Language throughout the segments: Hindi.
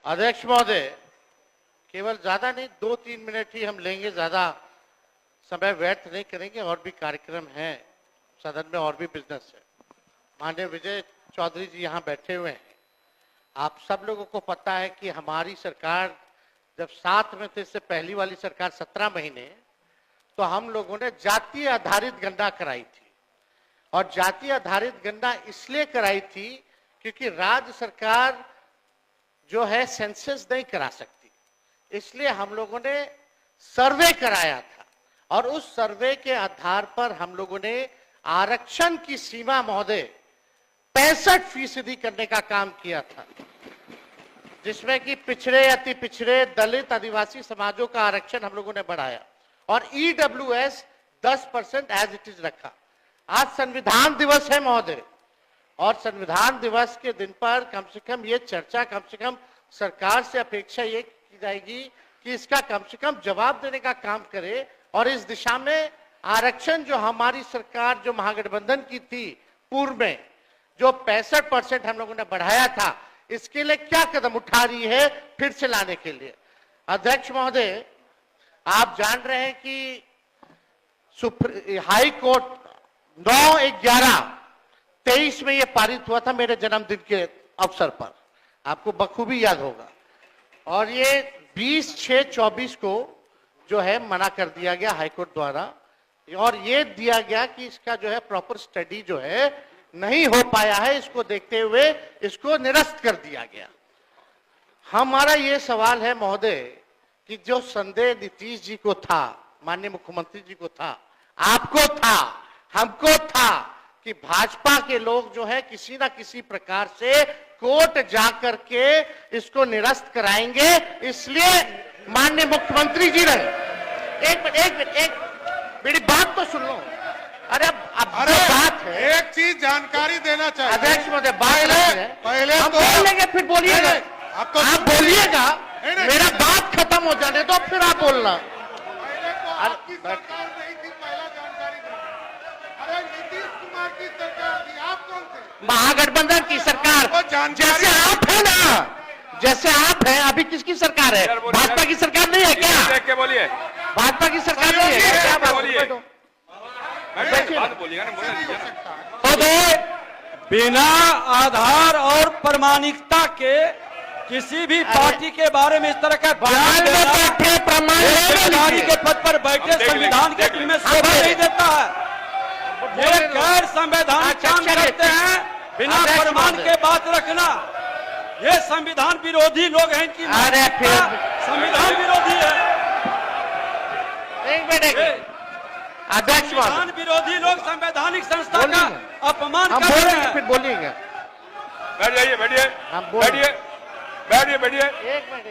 अध्यक्ष महोदय, केवल ज्यादा नहीं 2-3 मिनट ही हम लेंगे, ज्यादा समय व्यर्थ नहीं करेंगे। और भी कार्यक्रम हैं सदन में, और भी बिजनेस है। माननीय विजय चौधरी जी यहाँ बैठे हुए हैं। आप सब लोगों को पता है कि हमारी सरकार जब 7 में थे, इससे पहली वाली सरकार 17 महीने, तो हम लोगों ने जातीय आधारित गणना कराई थी। और जातीय आधारित गणना इसलिए कराई थी क्योंकि राज्य सरकार जो है सेंसस नहीं करा सकती, इसलिए हम लोगों ने सर्वे कराया था। और उस सर्वे के आधार पर हम लोगों ने आरक्षण की सीमा महोदय 65% करने का काम किया था, जिसमें कि पिछड़े, अति पिछड़े, दलित, आदिवासी समाजों का आरक्षण हम लोगों ने बढ़ाया और ईडब्ल्यूएस 10% एज इट इज रखा। आज संविधान दिवस है महोदय, और संविधान दिवस के दिन पर कम से कम ये चर्चा, कम से कम सरकार से अपेक्षा ये की जाएगी कि इसका कम से कम जवाब देने का काम करे। और इस दिशा में आरक्षण जो हमारी सरकार, जो महागठबंधन की थी पूर्व में, जो 65% हम लोगों ने बढ़ाया था, इसके लिए क्या कदम उठा रही है फिर से लाने के लिए। अध्यक्ष महोदय, आप जान रहे हैं कि हाई कोर्ट 9/11/23 में यह पारित हुआ था, मेरे जन्मदिन के अवसर पर, आपको बखूबी याद होगा। और ये 20/6/24 को जो है मना कर दिया गया हाईकोर्ट द्वारा, और ये दिया गया कि इसका जो है प्रॉपर स्टडी जो है नहीं हो पाया है, इसको देखते हुए इसको निरस्त कर दिया गया। हमारा ये सवाल है महोदय कि जो संदेह नीतीश जी को था, माननीय मुख्यमंत्री जी को था, आपको था, हमको था कि भाजपा के लोग जो है किसी ना किसी प्रकार से कोर्ट जाकर के इसको निरस्त कराएंगे। इसलिए माननीय मुख्यमंत्री जी ने एक मिनट मेरी बात तो सुन लो। अरे बात है, एक चीज जानकारी देना चाहिए अध्यक्ष महोदय, पहले हम तो बोलेंगे, फिर बोलिएगा। आप बोलिएगा, मेरा बात खत्म हो जाने दो, फिर आप बोलना। पहले तो आपकी सरकार नहीं थी, पहला जानकारी दो। अरे नीतीश कुमार की सरकार थी, आप कौन थे? महागठबंधन की सरकार, जैसे आप है ना, जैसे आप हैं। अभी किसकी सरकार है? भाजपा की सरकार नहीं है क्या? देख के बोलिए, भाजपा की सरकार नहीं है क्या? क्या बोलिए? तो बिना आधार और प्रमाणिकता के किसी भी पार्टी के बारे में इस तरह का बयान देना जिम्मेदारी के पद पर बैठे संविधान के दिल में शोभा नहीं देता है। ये गैर संवैधानिक काम करते हैं, बिना प्रमाण के बात रखना। ये संविधान विरोधी लोग हैं, इनकी संविधान विरोधी है। एक मिनट अध्यक्ष, संविधान विरोधी लोग संवैधानिक संस्था का अपमान कर रहे हैं। फिर बोलिएगा। बैठ जाइए, बैठिए, बैठिए, बैठिए, बैठिए, एक मिनट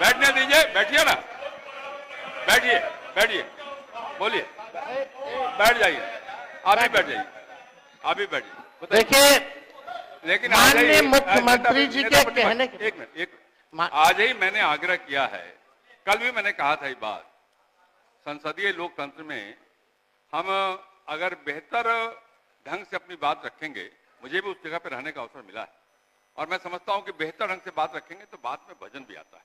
बैठने दीजिए, बैठिए ना, बैठिए, बैठिए, बोलिए, बैठ जाइए, आप भी बैठ जाइए, आप भी बैठ जाइए। देखिए, लेकिन माननीय मुख्यमंत्री जी के कहने के, एक मिनट, आज ही मैंने आग्रह किया है, कल भी मैंने कहा था ये बात, संसदीय लोकतंत्र में हम अगर बेहतर ढंग से अपनी बात रखेंगे, मुझे भी उस जगह पर रहने का अवसर मिला है, और मैं समझता हूं कि बेहतर ढंग से बात रखेंगे तो बात में वजन भी आता है।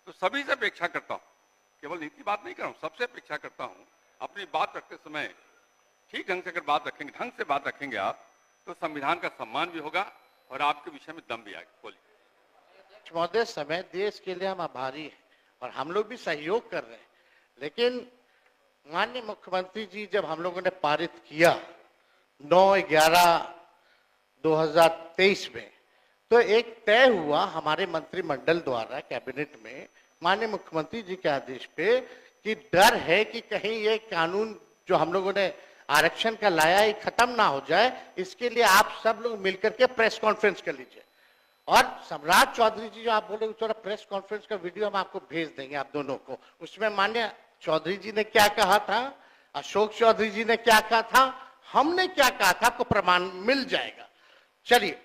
तो सभी से अपेक्षा करता हूं, केवल नीति बात नहीं कर रहा हूं, सबसे अपेक्षा करता हूं अपनी बात रखते समय ठीक ढंग से अगर बात रखेंगे, ढंग से बात रखेंगे आप, तो संविधान का सम्मान भी होगा और आपके विषय में दम भी आएगा। बोलिए। महोदय, समय देश के लिए हम आभारी हैं और हम लोग भी सहयोग कर रहे हैं, लेकिन माननीय मुख्यमंत्री जी जब हम लोगों ने पारित किया 9/11/2023 में, तो एक तय हुआ हमारे मंत्रिमंडल द्वारा कैबिनेट में, माननीय मुख्यमंत्री जी के आदेश पे, कि डर है कि कहीं ये कानून जो हम लोगों ने आरक्षण का लाया ये खत्म ना हो जाए। इसके लिए आप सब लोग मिलकर के प्रेस कॉन्फ्रेंस कर लीजिए। और सम्राट चौधरी जी जो आप बोले, थोड़ा प्रेस कॉन्फ्रेंस का वीडियो हम आपको भेज देंगे, आप दोनों को। उसमें माननीय चौधरी जी ने क्या कहा था, अशोक चौधरी जी ने क्या कहा था, हमने क्या कहा था, आपको प्रमाण मिल जाएगा। चलिए,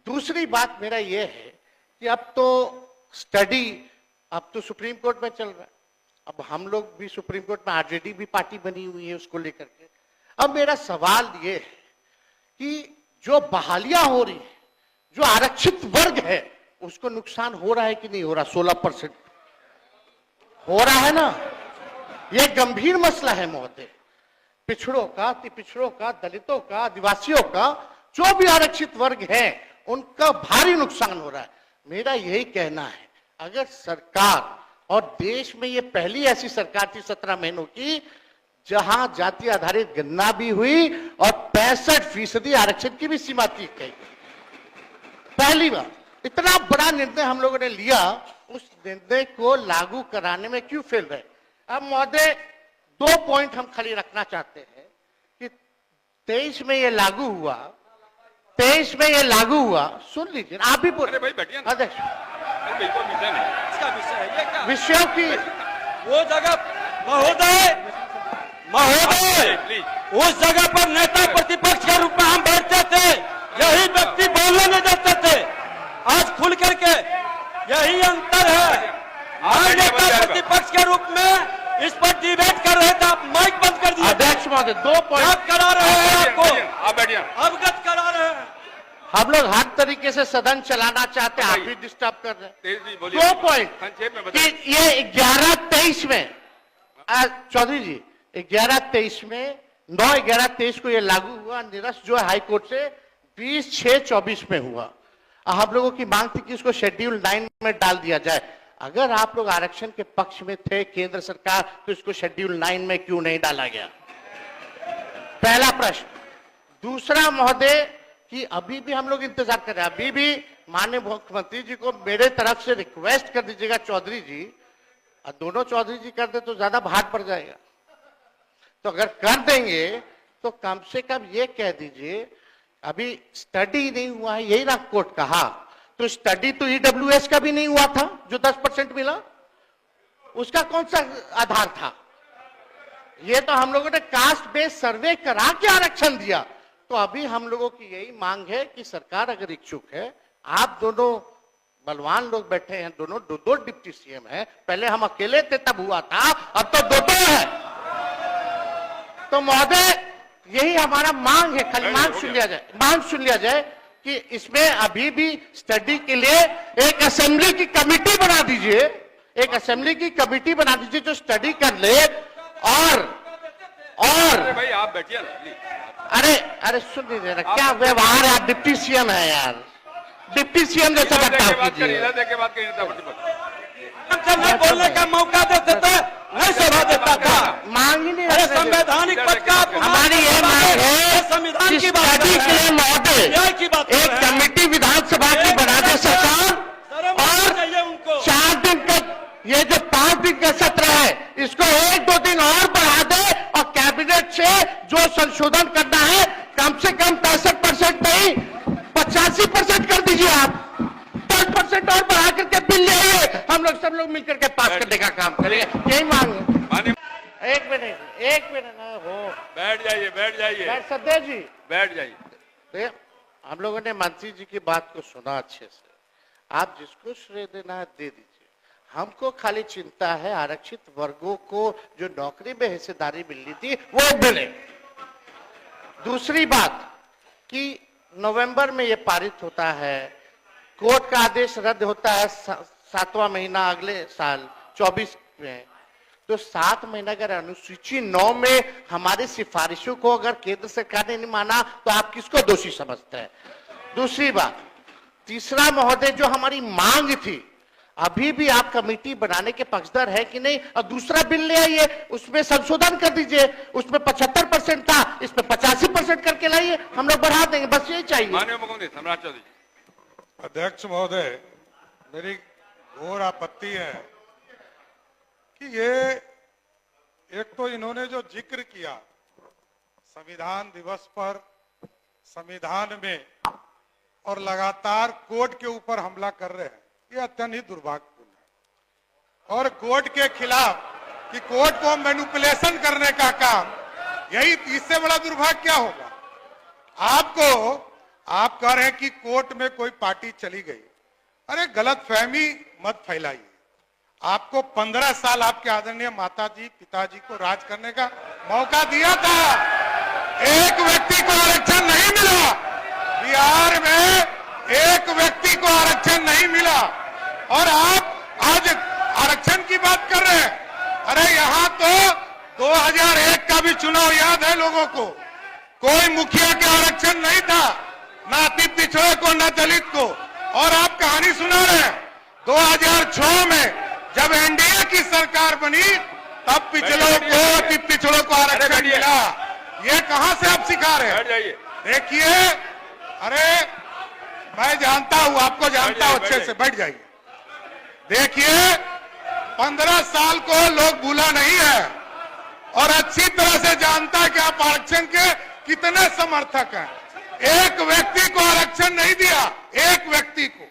दूसरी बात मेरा यह है कि अब तो स्टडी, अब तो सुप्रीम कोर्ट में चल रहा है, अब हम लोग भी सुप्रीम कोर्ट में, आरजेडी भी पार्टी बनी हुई है उसको लेकर के। अब मेरा सवाल ये है कि जो बहालियां हो रही है, जो आरक्षित वर्ग है उसको नुकसान हो रहा है कि नहीं हो रहा? 16% हो रहा है ना। यह गंभीर मसला है महोदय। पिछड़ों का, अति पिछड़ों का, दलितों का, आदिवासियों का, जो भी आरक्षित वर्ग है, उनका भारी नुकसान हो रहा है। मेरा यही कहना है, अगर सरकार, और देश में ये पहली ऐसी सरकार थी 17 महीनों की जहां जाति आधारित गणना भी हुई और 65% आरक्षण की भी सीमा थी गई। पहली बार इतना बड़ा निर्णय हम लोगों ने लिया, उस निर्णय को लागू कराने में क्यों फेल रहे? अब महोदय 2 पॉइंट हम खाली रखना चाहते हैं कि 23 में ये लागू हुआ, 23 में ये लागू हुआ। सुन लीजिए, आप भी बोल। अरे भाई बैठिए ना। अध्यक्ष, अरे बिल्कुल विषय नहीं। इसका विषय है ये क्या? विषयों की वो जगह महोदय उस जगह पर नेता प्रतिपक्ष के रूप में हम बैठते थे, यही व्यक्ति बोलने नहीं देते थे। आज खुल करके यही अंतर है। हम नेता प्रतिपक्ष के रूप में इस पर डिबेट कर रहे थे, आप माइक बंद कर दिए। अध्यक्ष महोदय 2 पॉइंट आप करा रहे हैं, आपको आप बैठिए। अवगत करा रहे हैं। हम लोग हर तरीके से सदन चलाना चाहते हैं, आप भी डिस्टर्ब कर रहे हैं। तेज जी बोलिए। 2 पॉइंट संक्षेप में कि बताइए। ये 11-23 में चौधरी जी 11-23 में 9-11-23 को ये लागू हुआ। निरस्त जो है हाईकोर्ट से 20/6/24 में हुआ। हम लोगों की मांग थी कि इसको शेड्यूल 9 में डाल दिया जाए। अगर आप लोग आरक्षण के पक्ष में थे केंद्र सरकार, तो इसको शेड्यूल 9 में क्यों नहीं डाला गया? पहला प्रश्न। दूसरा महोदय कि अभी भी हम लोग इंतजार कर रहे हैं, अभी भी माननीय मुख्यमंत्री जी को मेरे तरफ से रिक्वेस्ट कर दीजिएगा चौधरी जी, और दोनों चौधरी जी कर दे तो ज्यादा भार पड़ जाएगा। तो अगर कर देंगे तो कम से कम ये कह दीजिए, अभी स्टडी नहीं हुआ है, यही ना कोर्ट कहा, तो स्टडी तो ईडब्ल्यूएस का भी नहीं हुआ था जो 10% मिला, उसका कौन सा आधार था? ये तो हम लोगों ने कास्ट बेस्ड सर्वे करा के आरक्षण दिया। तो अभी हम लोगों की यही मांग है कि सरकार अगर इच्छुक है, आप दोनों बलवान लोग बैठे हैं, दोनों दो डिप्टी सीएम हैं, पहले हम अकेले थे तब हुआ था, अब तो दो है। तो महोदय यही हमारा मांग है, खाली मांग सुन लिया जाए कि इसमें अभी भी स्टडी के लिए एक असेंबली की कमेटी बना दीजिए, एक असेंबली की कमेटी बना दीजिए जो स्टडी कर ले। और अरे भाई आप बैठिए ना प्लीज। अरे सुन लीजिए ना, क्या व्यवहार है? आप डिप्टी सीएम है यार, डिप्टी सीएम जैसा बर्ताव कीजिए। इधर देख के बात करिए, हमसे बोलने का मौका देते थे, नहीं सभा देता था। मांग ही नहीं अरे रख रहे। संवैधानिक पद का हमारी ये मांग है संविधान कि की बात स्टडी के लिए महोदय न्याय की बात कर एक रहे हैं। कमेटी विधानसभा की बना दे सरकार, शर्म आनी चाहिए उनको। 4 दिन का ये जो 5 दिन का सत्र है, इसको 1-2 दिन और बढ़ा दे और कैबिनेट से जो संशोधन करना है कम से कम 65% नहीं 85% कर दीजिए। आप 10% और बढ़ा करके बिल ले आइए, हम लोग सब लोग मिलकर के पास करने का काम करेंगे। यही मांग है। एक मिनट ना हो, बैठ जाइए सदैव जी बैठ जाइए। हम लोगों ने मंत्री जी की बात को सुना अच्छे से। आप जिसको श्रेय देना है दे दीजिए, हमको खाली चिंता है आरक्षित वर्गों को जो नौकरी में हिस्सेदारी मिलनी थी वो मिले। दूसरी बात कि नवंबर में ये पारित होता है, कोर्ट का आदेश रद्द होता है 7वां महीना अगले साल 24 में, तो 7 महीना अगर अनुसूची 9 में हमारी सिफारिशों को अगर केंद्र सरकार ने नहीं माना तो आप किसको दोषी समझते हैं? दूसरी बात, तीसरा महोदय जो हमारी मांग थी, अभी भी आप कमेटी बनाने के पक्षधर है कि नहीं? और दूसरा बिल ले आइए, उसमें संशोधन कर दीजिए, उसमें 75% था, इसमें 85% करके लाइए, हम लोग बढ़ा देंगे, बस यही चाहिए। माननीय मुख्यमंत्री सम्राट चौधरी। अध्यक्ष महोदय, मेरी घोर आपत्ति है कि ये एक तो इन्होंने जो जिक्र किया संविधान दिवस पर संविधान में और लगातार कोर्ट के ऊपर हमला कर रहे हैं, ये अत्यंत ही दुर्भाग्यपूर्ण है। और कोर्ट के खिलाफ कि कोर्ट को मैनिपुलेशन करने का काम, यही इससे बड़ा दुर्भाग्य क्या होगा? आप कह रहे हैं कि कोर्ट में कोई पार्टी चली गई, अरे गलतफहमी मत फैलाइए। आपको 15 साल आपके आदरणीय माताजी पिताजी को राज करने का मौका दिया था, एक व्यक्ति को आरक्षण नहीं मिला। बिहार में एक व्यक्ति को आरक्षण नहीं मिला और आप आज आरक्षण की बात कर रहे हैं। अरे यहाँ तो 2001 का भी चुनाव याद है लोगों को, कोई मुखिया के आरक्षण नहीं था, ना अति पिछड़े को ना दलित को, और आप कहानी सुना रहे हैं। 2006 में जब एनडीए की सरकार बनी तब पिछड़ों को अति पिछड़ों को आरक्षण मिला। ये कहां से आप सिखा रहे हैं? देखिए, अरे मैं जानता हूं, आपको जानता हूं अच्छे से, बैठ जाइए। देखिए 15 साल को लोग भूला नहीं है और अच्छी तरह से जानता है कि आप आरक्षण के कितने समर्थक हैं। एक व्यक्ति को आरक्षण नहीं दिया, एक व्यक्ति को,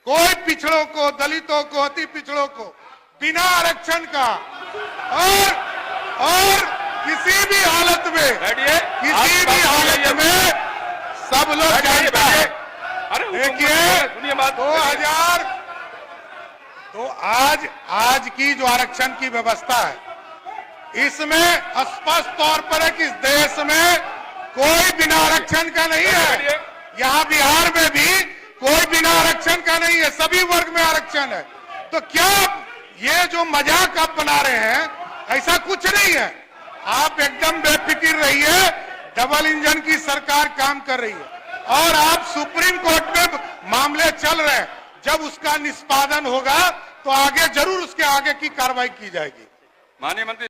कोई पिछड़ों को, दलितों को, अति पिछड़ों को बिना आरक्षण का, और किसी भी हालत में, किसी भी हालत में सब लोग जानता है। देखिए 2000 तो आज की जो आरक्षण की व्यवस्था है इसमें स्पष्ट तौर पर है कि इस देश में कोई बिना आरक्षण का नहीं है। यहाँ बिहार में भी कोई बिना आरक्षण का नहीं है, सभी वर्ग में आरक्षण है। तो क्या ये जो मजाक आप बना रहे हैं, ऐसा कुछ नहीं है। आप एकदम बेफिक्र रहिए, डबल इंजन की सरकार काम कर रही है और आप सुप्रीम कोर्ट में मामले चल रहे हैं। जब उसका निष्पादन होगा तो आगे जरूर उसके आगे की कार्रवाई की जाएगी। माननीय मंत्री